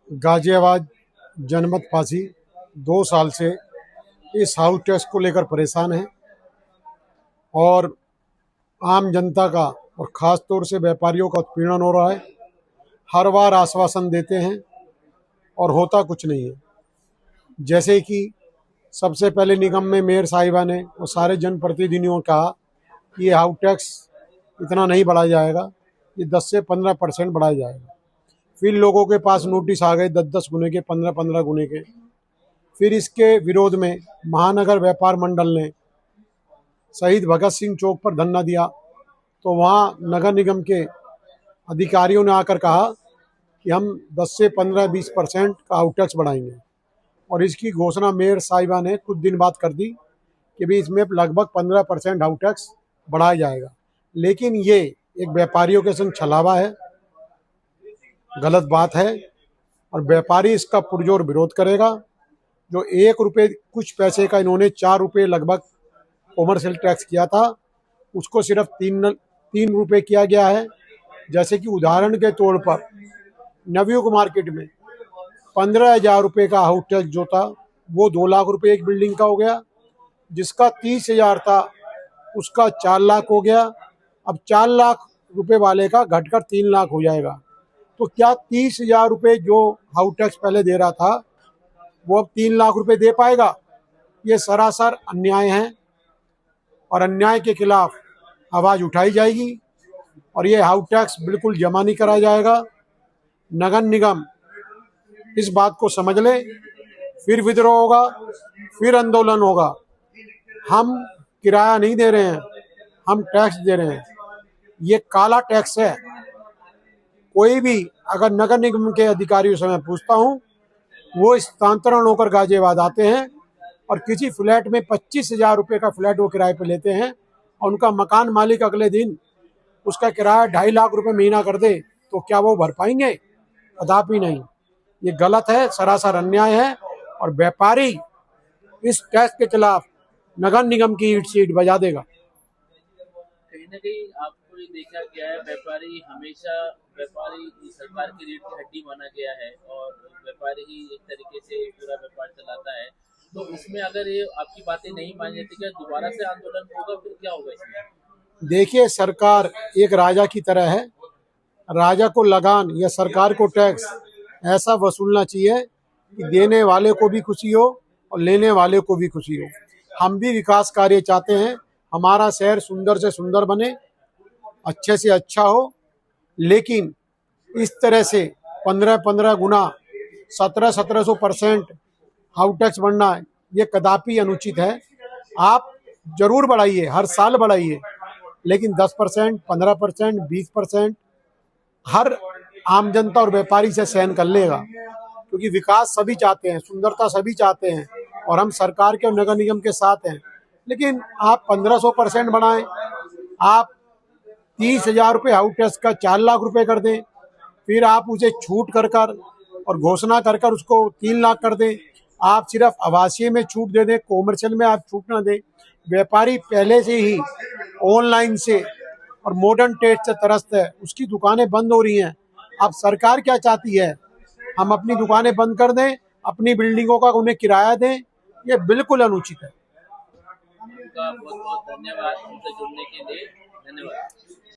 गाजियाबाद जनमत फांसी 2 साल से इस हाउस टैक्स को लेकर परेशान है और आम जनता का और ख़ास तौर से व्यापारियों का उत्पीड़न हो रहा है। हर बार आश्वासन देते हैं और होता कुछ नहीं है। जैसे कि सबसे पहले निगम में मेयर साहिबा ने और सारे जनप्रतिनिधियों ने कहा कि ये हाउस टैक्स इतना नहीं बढ़ाया जाएगा, ये 10 से 15% बढ़ाया जाएगा। फिर लोगों के पास नोटिस आ गए 10-10 गुने के, 15-15 गुने के। फिर इसके विरोध में महानगर व्यापार मंडल ने शहीद भगत सिंह चौक पर धरना दिया, तो वहाँ नगर निगम के अधिकारियों ने आकर कहा कि हम 10 से 15-20% का हाउस टैक्स बढ़ाएंगे। और इसकी घोषणा मेयर साहिबा ने कुछ दिन बाद कर दी कि भी इसमें लगभग 15% हाउस टैक्स बढ़ाया जाएगा। लेकिन ये एक व्यापारियों के संग छलावा है, गलत बात है और व्यापारी इसका पुरजोर विरोध करेगा। जो 1 रुपये कुछ पैसे का इन्होंने 4 रुपये लगभग कॉमर्शियल टैक्स किया था, उसको सिर्फ 3 रुपये किया गया है। जैसे कि उदाहरण के तौर पर नवयुग मार्केट में 15,000 रुपये का हाउस टैक्स जो था वो 2 लाख रुपये एक बिल्डिंग का हो गया, जिसका 30,000 था उसका 4 लाख हो गया। अब 4 लाख रुपये वाले का घटकर 3 लाख हो जाएगा। तो क्या 30,000 रुपये जो हाउस टैक्स पहले दे रहा था वो अब 3 लाख रुपये दे पाएगा? ये सरासर अन्याय है और अन्याय के खिलाफ आवाज़ उठाई जाएगी और ये हाउस टैक्स बिल्कुल जमा नहीं कराया जाएगा। नगर निगम इस बात को समझ ले, फिर विद्रोह होगा, फिर आंदोलन होगा। हम किराया नहीं दे रहे हैं, हम टैक्स दे रहे हैं। ये काला टैक्स है। कोई भी अगर नगर निगम के अधिकारियों से मैं पूछता हूँ, वो स्थानांतरण होकर गाजियाबाद आते हैं और किसी फ्लैट में 25,000 रुपये का फ्लैट वो किराए पर लेते हैं और उनका मकान मालिक अगले दिन उसका किराया 2.5 लाख रुपये महीना कर दे, तो क्या वो भर पाएंगे? कदापि नहीं। ये गलत है, सरासर अन्याय है और व्यापारी इस टैक्स के खिलाफ नगर निगम की ईंट से ईंट बजा देगा। कहीं ना कहीं आपको ये देखा गया है, व्यापारी हमेशा व्यापारी सरकार की रीढ़ की हड्डी माना गया है और व्यापारी ही एक तरीके से पूरा व्यापार चलाता है। तो इसमें अगर ये आपकी बातें नहीं मानी जाती, क्या दोबारा से आंदोलन होगा? फिर क्या होगा इसमें? देखिए, सरकार एक राजा की तरह है। राजा को लगान या सरकार को टैक्स ऐसा वसूलना चाहिए कि देने वाले को भी खुशी हो और लेने वाले को भी खुशी हो। हम भी विकास कार्य चाहते हैं, हमारा शहर सुंदर से सुंदर बने, अच्छे से अच्छा हो, लेकिन इस तरह से 15-15 गुना 1700% हाउस टैक्स बढ़ना ये कदापि अनुचित है। आप जरूर बढ़ाइए, हर साल बढ़ाइए, लेकिन 10%, 15%, 20% हर आम जनता और व्यापारी से सहन कर लेगा, क्योंकि विकास सभी चाहते हैं, सुंदरता सभी चाहते हैं और हम सरकार के और नगर निगम के साथ हैं। लेकिन आप 1500% बढ़ाएं, आप 30,000 रुपये हाउस टैक्स का 4 लाख रुपये कर दें, फिर आप उसे छूट कर और घोषणा कर उसको 3 लाख कर दें। आप सिर्फ आवासीय में छूट दे दें, कॉमर्शियल में आप छूट ना दें। व्यापारी पहले से ही ऑनलाइन से और मॉडर्न ट्रेड से त्रस्त है, उसकी दुकानें बंद हो रही हैं। अब सरकार क्या चाहती है? हम अपनी दुकानें बंद कर दें, अपनी बिल्डिंगों का उन्हें किराया दें? ये बिल्कुल अनुचित है। आपका बहुत बहुत धन्यवाद हमसे जुड़ने के लिए। धन्यवाद।